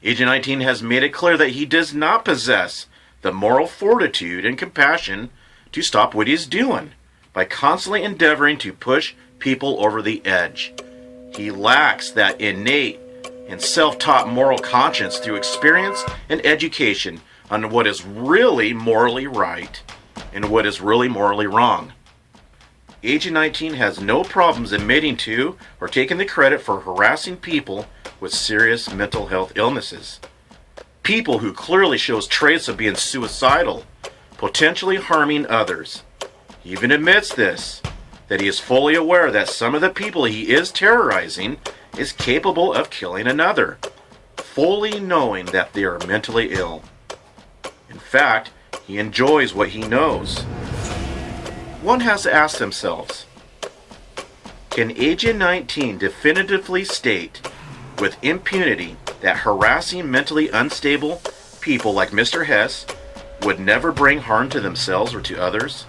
Agent 19 has made it clear that he does not possess the moral fortitude and compassion to stop what he's doing by constantly endeavoring to push people over the edge. He lacks that innate and self-taught moral conscience through experience and education on what is really morally right and what is really morally wrong. Agent 19 has no problems admitting to or taking the credit for harassing people with serious mental health illnesses. People who clearly shows traits of being suicidal, potentially harming others. He even admits this, that he is fully aware that some of the people he is terrorizing is capable of killing another, fully knowing that they are mentally ill. In fact, he enjoys what he knows. One has to ask themselves, can Agent 19 definitively state with impunity that harassing mentally unstable people like Mr. Hess would never bring harm to themselves or to others?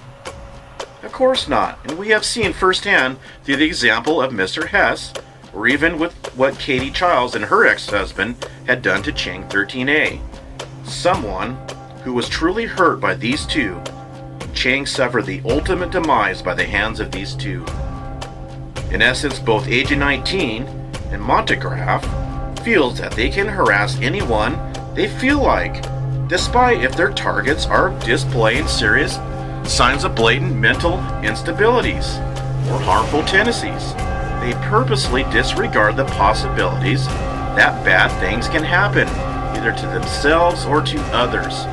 Of course not, and we have seen firsthand through the example of Mr. Hess, or even with what Katie Childs and her ex-husband had done to Chang 13A. Someone who was truly hurt by these two. Chang suffered the ultimate demise by the hands of these two. In essence, both Agent 19 and Montagraph feels that they can harass anyone they feel like, despite if their targets are displaying serious signs of blatant mental instabilities or harmful tendencies. They purposely disregard the possibilities that bad things can happen, either to themselves or to others.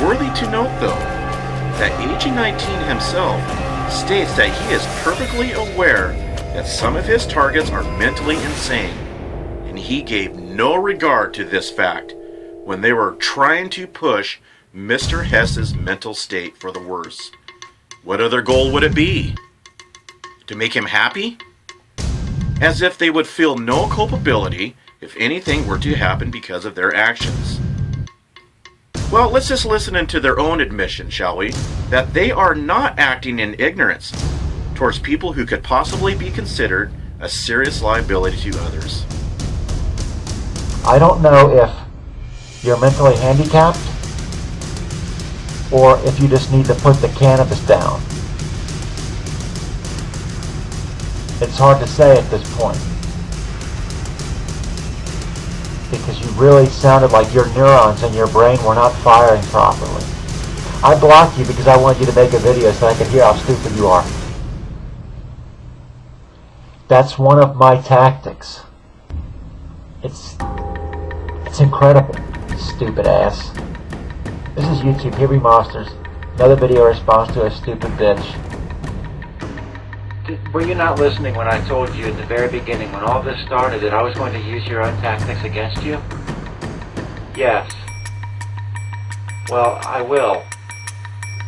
Worthy to note, though, that Agent 19 himself states that he is perfectly aware that some of his targets are mentally insane, and he gave no regard to this fact when they were trying to push Mr. Hess's mental state for the worse. What other goal would it be? To make him happy? As if they would feel no culpability if anything were to happen because of their actions. Well, let's just listen into their own admission, shall we? That they are not acting in ignorance towards people who could possibly be considered a serious liability to others. I don't know if you're mentally handicapped or if you just need to put the cannabis down. It's hard to say at this point, because you really sounded like your neurons in your brain were not firing properly. I blocked you because I wanted you to make a video so I could hear how stupid you are. That's one of my tactics. It's incredible, stupid ass. This is YouTube, Here Be Monsters. Another video response to a stupid bitch. Were you not listening when I told you at the very beginning, when all this started, that I was going to use your own tactics against you? Yes. Well, I will.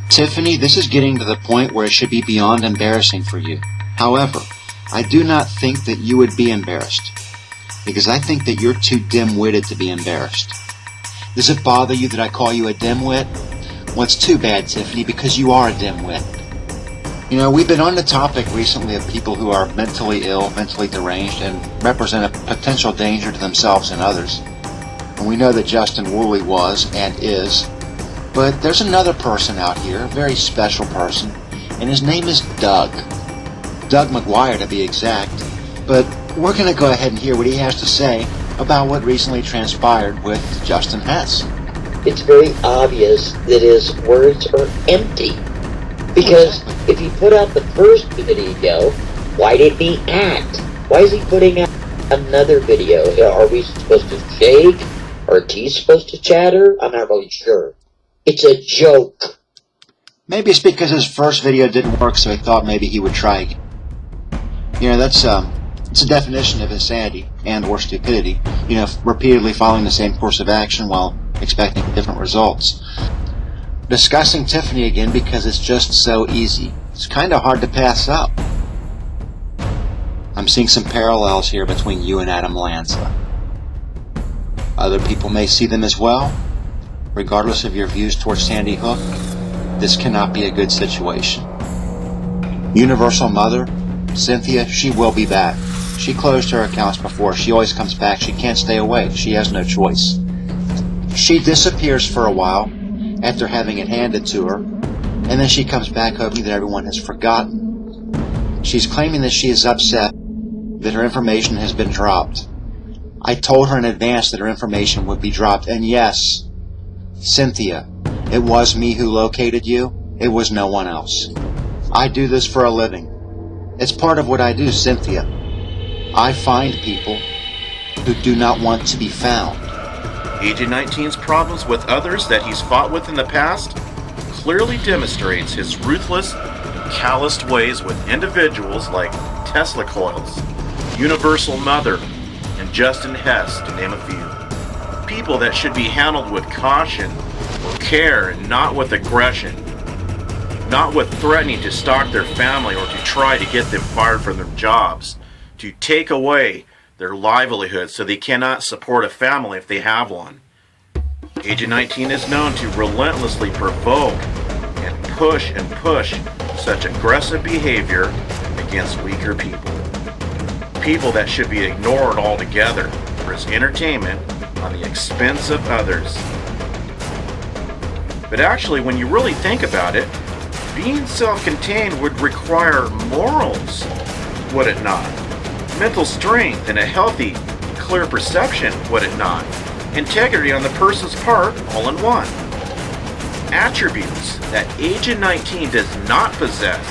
Tiffany, this is getting to the point where it should be beyond embarrassing for you. However, I do not think that you would be embarrassed, because I think that you're too dim-witted to be embarrassed. Does it bother you that I call you a dimwit? Well, it's too bad, Tiffany, because you are a dimwit. You know, we've been on the topic recently of people who are mentally ill, mentally deranged, and represent a potential danger to themselves and others. And we know that Justin Woolley was and is. But there's another person out here, a very special person, and his name is Doug. Doug McGuire, to be exact. But we're going to go ahead and hear what he has to say about what recently transpired with Justin Hess. It's very obvious that his words are empty. Because if he put out the first video, why didn't he act? Why is he putting out another video? Are we supposed to shake? Are teeth supposed to chatter? I'm not really sure. It's a joke. Maybe it's because his first video didn't work, so he thought maybe he would try again. You know, that's it's a definition of insanity and or stupidity. You know, repeatedly following the same course of action while expecting different results. Discussing Tiffany again because it's just so easy. It's kind of hard to pass up. I'm seeing some parallels here between you and Adam Lanza. Other people may see them as well. Regardless of your views towards Sandy Hook, this cannot be a good situation. Universal Mother, Cynthia, she will be back. She closed her accounts before. She always comes back. She can't stay away. She has no choice. She disappears for a while after having it handed to her, and then she comes back hoping that everyone has forgotten. She's claiming that she is upset that her information has been dropped. I told her in advance that her information would be dropped, and yes, Cynthia, it was me who located you. It was no one else. I do this for a living. It's part of what I do, Cynthia. I find people who do not want to be found. Agent 19's problems with others that he's fought with in the past clearly demonstrates his ruthless and calloused ways with individuals like Tesla Coils, Universal Mother, and Justin Hess, to name a few. People that should be handled with caution or care and not with aggression. Not with threatening to stalk their family or to try to get them fired from their jobs. To take away their livelihood so they cannot support a family if they have one. Agent 19 is known to relentlessly provoke and push such aggressive behavior against weaker people. People that should be ignored altogether for his entertainment on the expense of others. But actually, when you really think about it, being self-contained would require morals, would it not? Mental strength and a healthy, clear perception, would it not? Integrity on the person's part, all in one. Attributes that Agent 19 does not possess.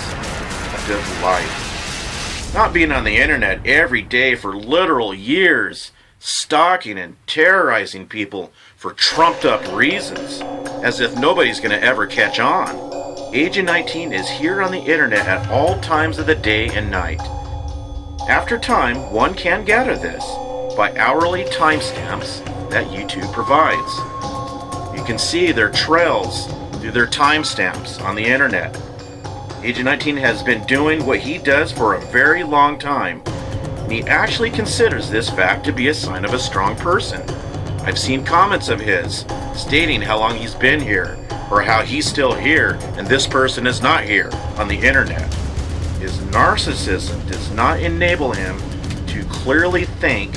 A good life. Not being on the internet every day for literal years, stalking and terrorizing people for trumped up reasons, as if nobody's going to ever catch on. Agent 19 is here on the internet at all times of the day and night. After time, one can gather this by hourly timestamps that YouTube provides. You can see their trails through their timestamps on the internet. Agent 19 has been doing what he does for a very long time, and he actually considers this fact to be a sign of a strong person. I've seen comments of his stating how long he's been here, or how he's still here and this person is not here on the internet. His narcissism does not enable him to clearly think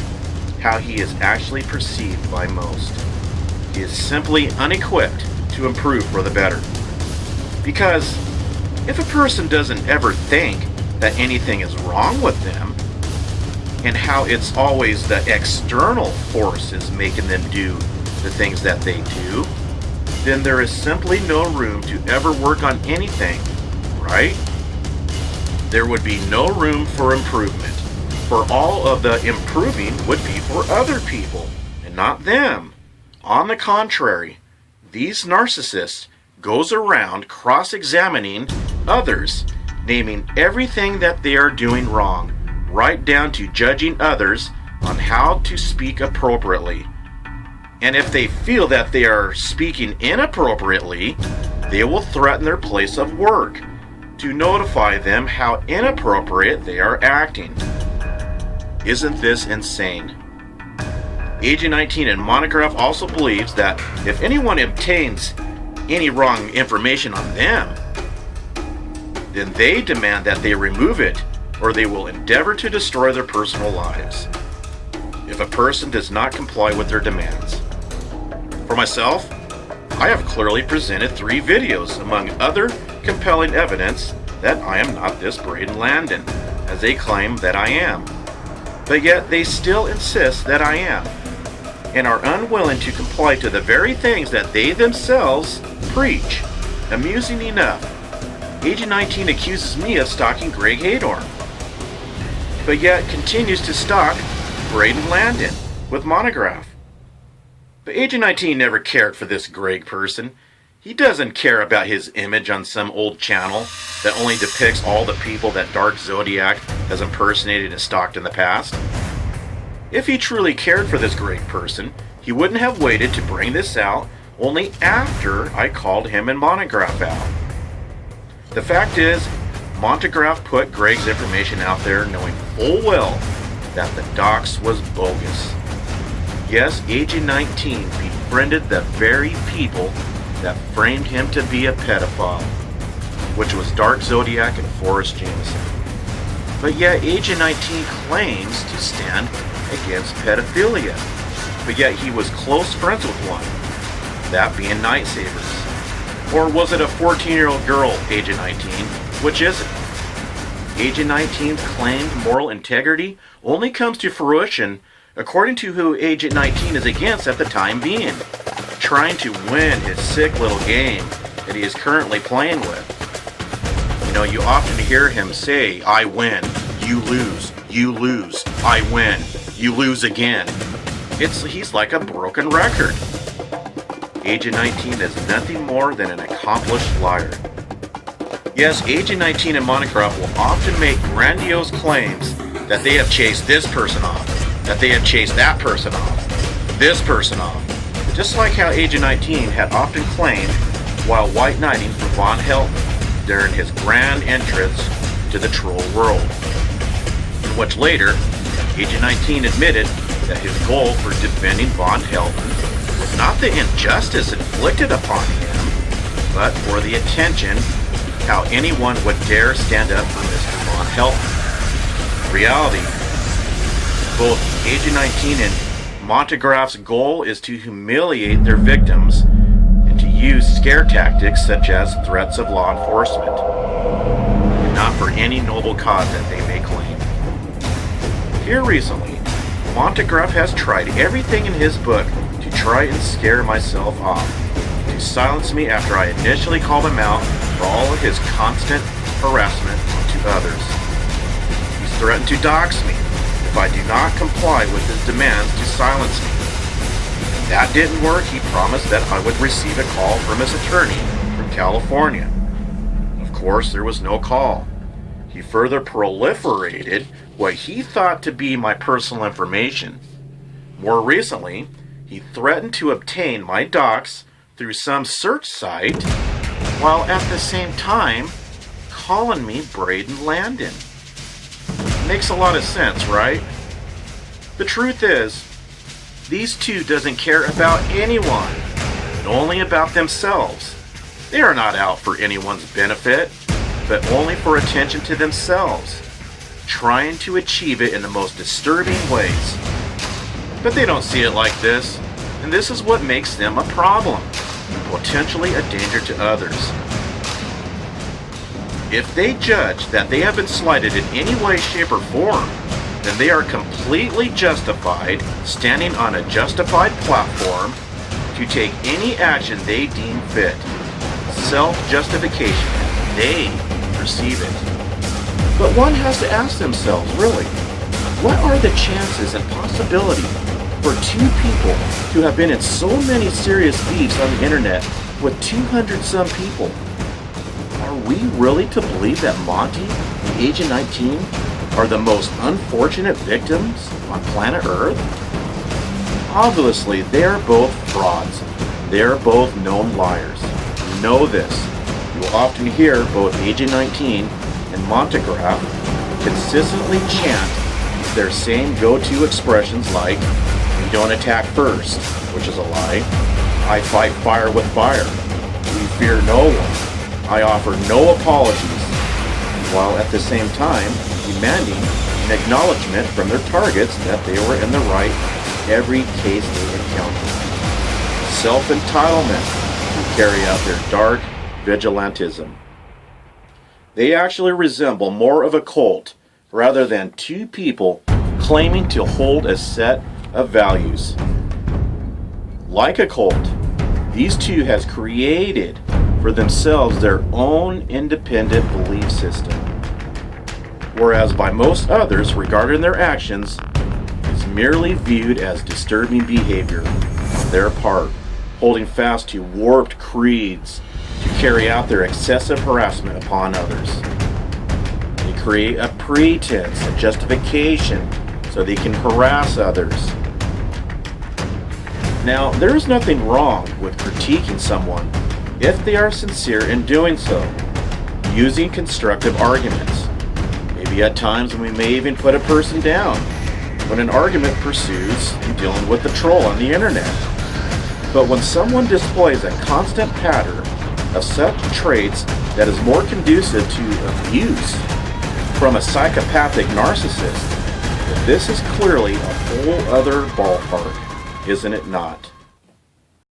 how he is actually perceived by most. He is simply unequipped to improve for the better. Because if a person doesn't ever think that anything is wrong with them, and how it's always the external forces making them do the things that they do, then there is simply no room to ever work on anything, right? There would be no room for improvement, for all of the improving would be for other people, and not them. On the contrary, these narcissists goes around cross-examining others, naming everything that they are doing wrong, right down to judging others on how to speak appropriately. And if they feel that they are speaking inappropriately, they will threaten their place of work to notify them how inappropriate they are acting. Isn't this insane? Agent 19 in Montagraph also believes that if anyone obtains any wrong information on them, then they demand that they remove it, or they will endeavor to destroy their personal lives if a person does not comply with their demands. For myself, I have clearly presented 3 videos among other compelling evidence that I am not this Braden Landon, as they claim that I am. But yet they still insist that I am, and are unwilling to comply to the very things that they themselves preach. Amusing enough, Agent 19 accuses me of stalking Greg Hadorn, but yet continues to stalk Braden Landon with Montagraph. But Agent 19 never cared for this Greg person. He doesn't care about his image on some old channel that only depicts all the people that Dark Zodiac has impersonated and stalked in the past. If he truly cared for this Greg person, he wouldn't have waited to bring this out only after I called him and Montagraph out. The fact is, Montagraph put Greg's information out there knowing full well that the dox was bogus. Yes, Agent 19 befriended the very people that framed him to be a pedophile, which was Dark Zodiac and Forrest Jameson. But yet Agent 19 claims to stand against pedophilia. But yet he was close friends with one, that being Nightsabers. Or was it a 14-year-old girl, Agent 19? Which is it? Agent 19's claimed moral integrity only comes to fruition according to who Agent 19 is against at the time being, trying to win his sick little game that he is currently playing with. You know, you often hear him say, I win, you lose, I win, you lose again. He's like a broken record. Agent 19 is nothing more than an accomplished liar. Yes, Agent 19 and Montagraph will often make grandiose claims that they have chased this person off, that they have chased that person off, this person off. Just like how Agent 19 had often claimed while white knighting for Von Helton during his grand entrance to the troll world. In which later, Agent 19 admitted that his goal for defending Von Helton was not the injustice inflicted upon him, but for the attention how anyone would dare stand up for Mr. Von Helton. In reality, both Agent 19 and Montagraph's goal is to humiliate their victims and to use scare tactics such as threats of law enforcement, and not for any noble cause that they may claim. Here recently, Montagraph has tried everything in his book to try and scare myself off, to silence me after I initially called him out for all of his constant harassment to others. He's threatened to dox me if I do not comply with his demands to silence me. If that didn't work, he promised that I would receive a call from his attorney from California. Of course, there was no call. He further proliferated what he thought to be my personal information. More recently, he threatened to obtain my docs through some search site, while at the same time calling me Braden Landon. Makes a lot of sense, right? The truth is, these two doesn't care about anyone, and only about themselves. They are not out for anyone's benefit, but only for attention to themselves, trying to achieve it in the most disturbing ways. But they don't see it like this, and this is what makes them a problem, and potentially a danger to others. If they judge that they have been slighted in any way, shape, or form, then they are completely justified standing on a justified platform to take any action they deem fit. Self-justification, they perceive it. But one has to ask themselves, really, what are the chances and possibility for two people who have been in so many serious beefs on the internet with 200-some people? Are we really to believe that Monty and Agent 19 are the most unfortunate victims on planet Earth? Obviously, they are both frauds. They are both known liars. You know this. You will often hear both Agent 19 and Montagraph consistently chant their same go-to expressions like, "We don't attack first," which is a lie. "I fight fire with fire." "We fear no one." "I offer no apologies," while at the same time demanding an acknowledgement from their targets that they were in the right every case they encountered. Self-entitlement to carry out their dark vigilantism. They actually resemble more of a cult rather than two people claiming to hold a set of values. Like a cult, these two has created for themselves their own independent belief system, whereas by most others regarding their actions is merely viewed as disturbing behavior on their part, holding fast to warped creeds to carry out their excessive harassment upon others. They create a pretense, a justification, so they can harass others. Now, there is nothing wrong with critiquing someone if they are sincere in doing so, using constructive arguments. Maybe at times we may even put a person down when an argument pursues dealing with the troll on the internet. But when someone displays a constant pattern of such traits that is more conducive to abuse from a psychopathic narcissist, this is clearly a whole other ballpark, isn't it not?